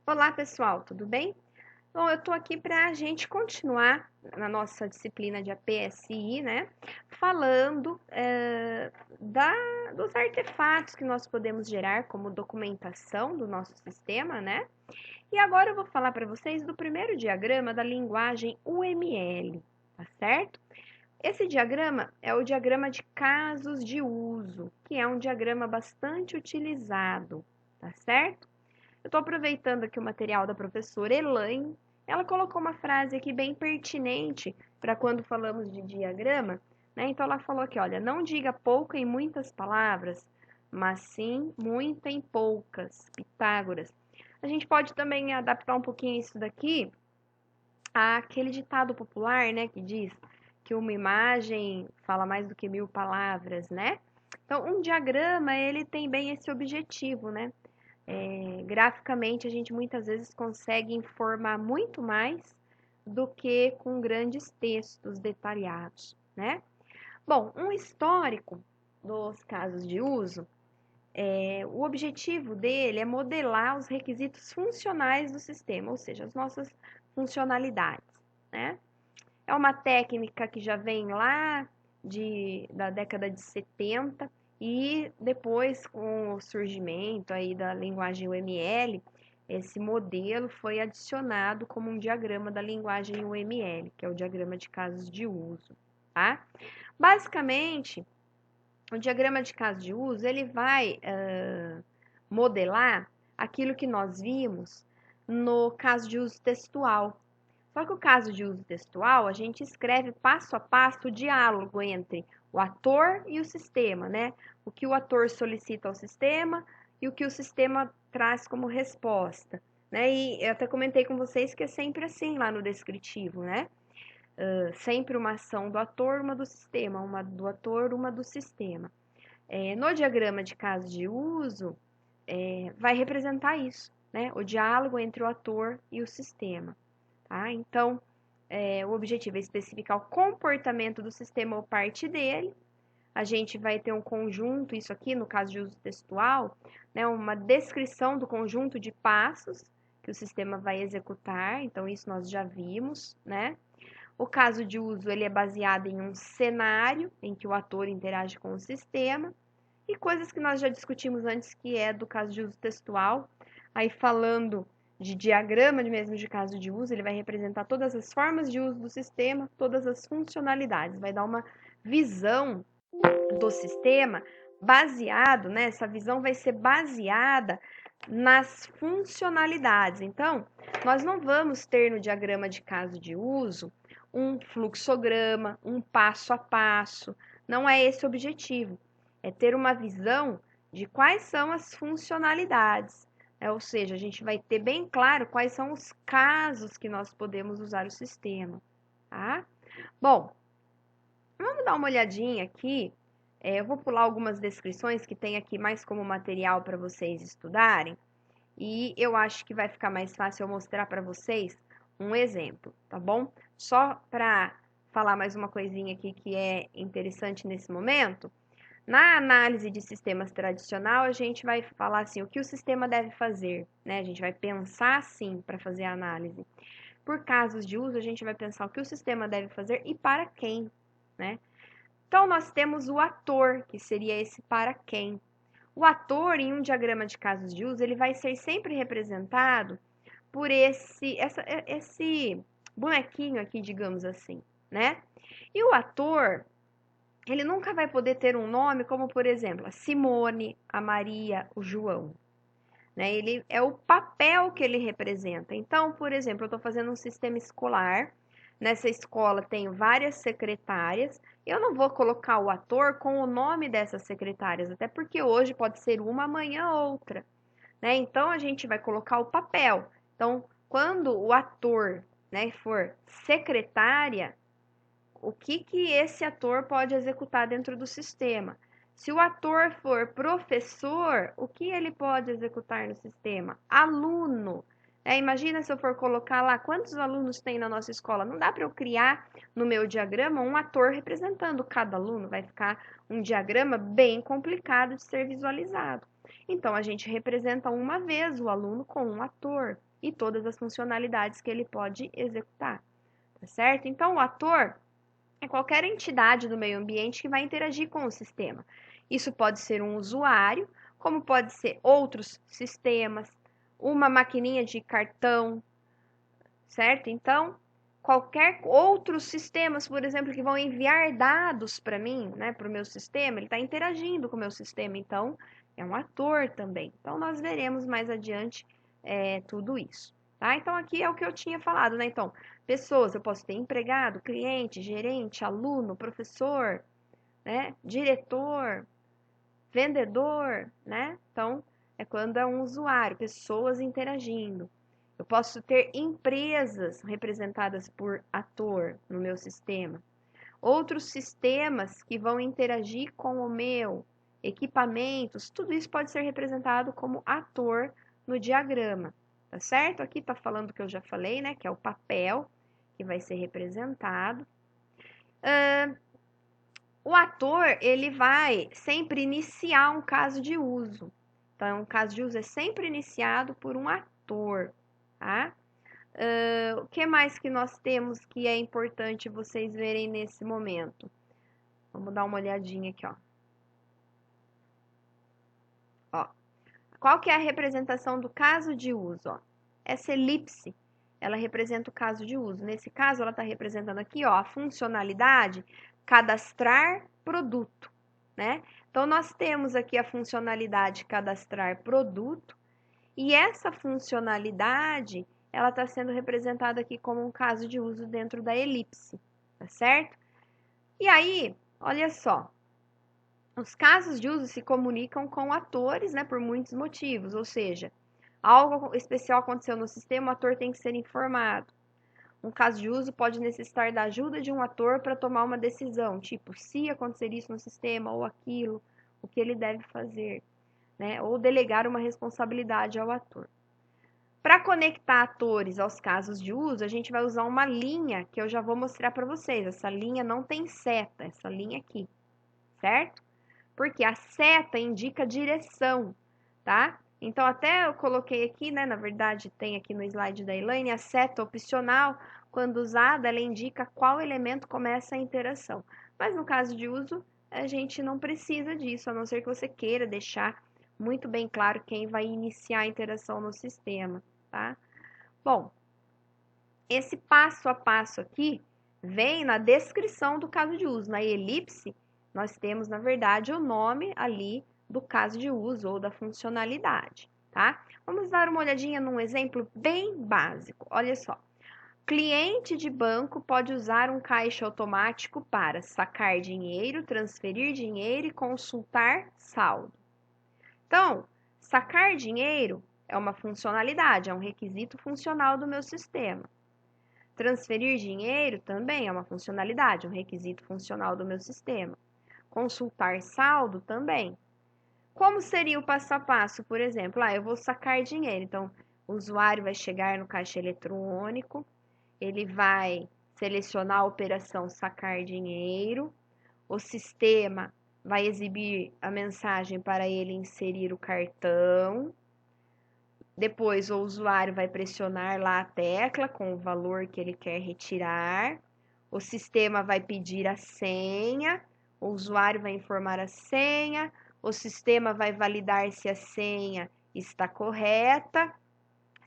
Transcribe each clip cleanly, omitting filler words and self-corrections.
Olá, pessoal, tudo bem? Bom, eu tô aqui para a gente continuar na nossa disciplina de APSI, né? Falando dos artefatos que nós podemos gerar como documentação do nosso sistema, né? E agora eu vou falar para vocês do primeiro diagrama da linguagem UML, tá certo? Esse diagrama é o diagrama de casos de uso, que é um diagrama bastante utilizado, tá certo? Eu estou aproveitando aqui o material da professora Elaine. Ela colocou uma frase aqui bem pertinente para quando falamos de diagrama, né? Então ela falou aqui, olha, não diga pouco em muitas palavras, mas sim muita em poucas. Pitágoras. A gente pode também adaptar um pouquinho isso daqui àquele ditado popular, né, que diz que uma imagem fala mais do que 1000 palavras, né? Então, um diagrama, ele tem bem esse objetivo, né? Graficamente, a gente muitas vezes consegue informar muito mais do que com grandes textos detalhados, né? Bom, um histórico dos casos de uso, o objetivo dele é modelar os requisitos funcionais do sistema, ou seja, as nossas funcionalidades, né? É uma técnica que já vem lá da década de 70 e depois com o surgimento aí da linguagem UML, esse modelo foi adicionado como um diagrama da linguagem UML, que é o diagrama de casos de uso, tá? Basicamente, o diagrama de casos de uso, ele vai modelar aquilo que nós vimos no caso de uso textual. Só que o caso de uso textual, a gente escreve passo a passo o diálogo entre o ator e o sistema, né? O que o ator solicita ao sistema e o que o sistema traz como resposta, né? E eu até comentei com vocês que é sempre assim lá no descritivo, né? Sempre uma ação do ator, uma do sistema, uma do ator, uma do sistema. No diagrama de caso de uso, vai representar isso, né? O diálogo entre o ator e o sistema. Tá? Então, o objetivo é especificar o comportamento do sistema ou parte dele. A gente vai ter um conjunto, isso aqui no caso de uso textual, né, uma descrição do conjunto de passos que o sistema vai executar, então isso nós já vimos, né? O caso de uso ele é baseado em um cenário em que o ator interage com o sistema e coisas que nós já discutimos antes, que é do caso de uso textual, aí falando de diagrama de mesmo de caso de uso, ele vai representar todas as formas de uso do sistema, todas as funcionalidades, vai dar uma visão do sistema baseado, né? Essa visão vai ser baseada nas funcionalidades. Então, nós não vamos ter no diagrama de caso de uso um fluxograma, um passo a passo. Não é esse o objetivo. É ter uma visão de quais são as funcionalidades. Ou seja, a gente vai ter bem claro quais são os casos que nós podemos usar o sistema. Tá? Bom, vamos dar uma olhadinha aqui. Eu vou pular algumas descrições que tem aqui mais como material para vocês estudarem. E eu acho que vai ficar mais fácil eu mostrar para vocês um exemplo, tá bom? Só para falar mais uma coisinha aqui que é interessante nesse momento. Na análise de sistemas tradicional, a gente vai falar assim, o que o sistema deve fazer, né? A gente vai pensar assim para fazer a análise. Por casos de uso, a gente vai pensar o que o sistema deve fazer e para quem, né? Então, nós temos o ator, que seria esse para quem. O ator, em um diagrama de casos de uso, ele vai ser sempre representado por esse bonequinho aqui, digamos assim, né? E o ator, ele nunca vai poder ter um nome como, por exemplo, a Simone, a Maria, o João. Né? Ele é o papel que ele representa. Então, por exemplo, eu estou fazendo um sistema escolar. Nessa escola tem várias secretárias. Eu não vou colocar o ator com o nome dessas secretárias, até porque hoje pode ser uma, amanhã outra. Né? Então, a gente vai colocar o papel. Então, quando o ator, né, for secretária, o que esse ator pode executar dentro do sistema? Se o ator for professor, o que ele pode executar no sistema? Aluno. Imagina se eu for colocar lá quantos alunos tem na nossa escola. Não dá para eu criar no meu diagrama um ator representando cada aluno. Vai ficar um diagrama bem complicado de ser visualizado. Então, a gente representa uma vez o aluno com um ator e todas as funcionalidades que ele pode executar, tá certo? Então, o ator é qualquer entidade do meio ambiente que vai interagir com o sistema. Isso pode ser um usuário, como pode ser outros sistemas, uma maquininha de cartão, certo? Então, qualquer outros sistemas, por exemplo, que vão enviar dados para mim, né, para o meu sistema, ele está interagindo com o meu sistema, então é um ator também. Então, nós veremos mais adiante tudo isso, tá? Então, aqui é o que eu tinha falado, né? Então, pessoas, eu posso ter empregado, cliente, gerente, aluno, professor, né, diretor, vendedor, né? Então, é quando é um usuário, pessoas interagindo. Eu posso ter empresas representadas por ator no meu sistema. Outros sistemas que vão interagir com o meu, equipamentos, tudo isso pode ser representado como ator no diagrama, tá certo? Aqui tá falando o que eu já falei, né? Que é o papel que vai ser representado. O ator, ele vai sempre iniciar um caso de uso. Então, um caso de uso é sempre iniciado por um ator, tá? O que mais que nós temos que é importante vocês verem nesse momento? Vamos dar uma olhadinha aqui, ó. Ó, qual que é a representação do caso de uso? Ó? Essa elipse, ela representa o caso de uso. Nesse caso, ela está representando aqui, ó, a funcionalidade cadastrar produto, né? Então, nós temos aqui a funcionalidade cadastrar produto e essa funcionalidade, ela está sendo representada aqui como um caso de uso dentro da elipse, tá certo? E aí, olha só, os casos de uso se comunicam com atores, né, por muitos motivos, ou seja, algo especial aconteceu no sistema, o ator tem que ser informado. Um caso de uso pode necessitar da ajuda de um ator para tomar uma decisão, tipo, se acontecer isso no sistema ou aquilo, o que ele deve fazer, né? Ou delegar uma responsabilidade ao ator. Para conectar atores aos casos de uso, a gente vai usar uma linha que eu já vou mostrar para vocês. Essa linha não tem seta, essa linha aqui, certo? Porque a seta indica direção, tá? Então, até eu coloquei aqui, né? Na verdade, tem aqui no slide da Elaine, a seta opcional, quando usada, ela indica qual elemento começa a interação. Mas no caso de uso, a gente não precisa disso, a não ser que você queira deixar muito bem claro quem vai iniciar a interação no sistema, tá? Bom, esse passo a passo aqui vem na descrição do caso de uso. Na elipse, nós temos, na verdade, o nome ali do caso de uso ou da funcionalidade, tá? Vamos dar uma olhadinha num exemplo bem básico. Olha só. Cliente de banco pode usar um caixa automático para sacar dinheiro, transferir dinheiro e consultar saldo. Então, sacar dinheiro é uma funcionalidade, é um requisito funcional do meu sistema. Transferir dinheiro também é uma funcionalidade, um requisito funcional do meu sistema. Consultar saldo também. Como seria o passo a passo, por exemplo? Eu vou sacar dinheiro. Então, o usuário vai chegar no caixa eletrônico, ele vai selecionar a operação sacar dinheiro, o sistema vai exibir a mensagem para ele inserir o cartão. Depois, o usuário vai pressionar lá a tecla com o valor que ele quer retirar. O sistema vai pedir a senha, o usuário vai informar a senha, o sistema vai validar se a senha está correta.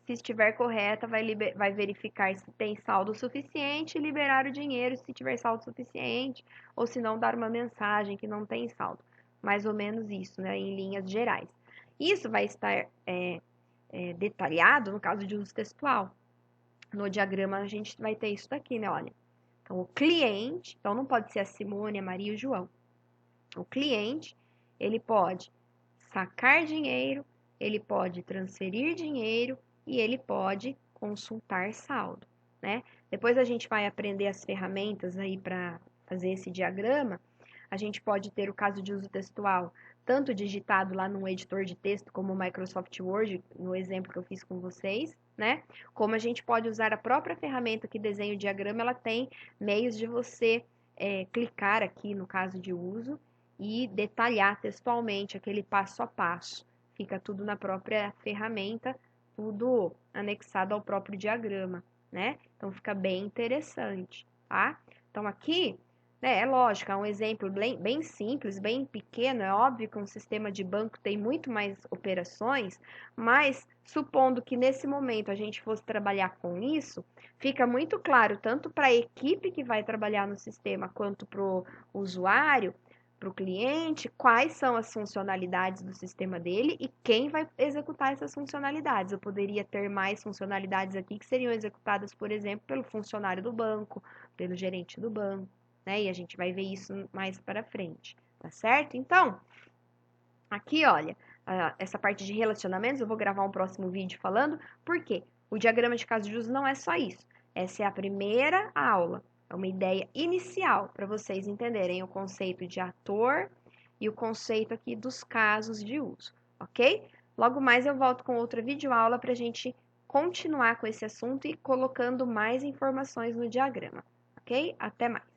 Se estiver correta, vai verificar se tem saldo suficiente e liberar o dinheiro se tiver saldo suficiente, ou se não, dar uma mensagem que não tem saldo. Mais ou menos isso, né, em linhas gerais. Isso vai estar detalhado no caso de uso textual. No diagrama a gente vai ter isso daqui, né? Olha. Então, o cliente, então não pode ser a Simone, a Maria e o João. O cliente, ele pode sacar dinheiro, ele pode transferir dinheiro e ele pode consultar saldo, né? Depois a gente vai aprender as ferramentas aí para fazer esse diagrama, A gente pode ter o caso de uso textual tanto digitado lá num editor de texto, como o Microsoft Word, no exemplo que eu fiz com vocês, né? Como a gente pode usar a própria ferramenta que desenha o diagrama, ela tem meios de você clicar aqui no caso de uso e detalhar textualmente aquele passo a passo. Fica tudo na própria ferramenta, tudo anexado ao próprio diagrama, né? Então fica bem interessante, tá? Então aqui, né, é lógico, é um exemplo bem simples, bem pequeno. É óbvio que um sistema de banco tem muito mais operações, mas supondo que nesse momento a gente fosse trabalhar com isso, fica muito claro tanto para a equipe que vai trabalhar no sistema quanto para o usuário, para o cliente, quais são as funcionalidades do sistema dele e quem vai executar essas funcionalidades. Eu poderia ter mais funcionalidades aqui que seriam executadas, por exemplo, pelo funcionário do banco, pelo gerente do banco, né? E a gente vai ver isso mais para frente, tá certo? Então, aqui, olha, essa parte de relacionamentos, eu vou gravar um próximo vídeo falando, porque o diagrama de caso de uso não é só isso. Essa é a primeira aula. É uma ideia inicial para vocês entenderem o conceito de ator e o conceito aqui dos casos de uso, ok? Logo mais eu volto com outra videoaula para a gente continuar com esse assunto e colocando mais informações no diagrama, ok? Até mais!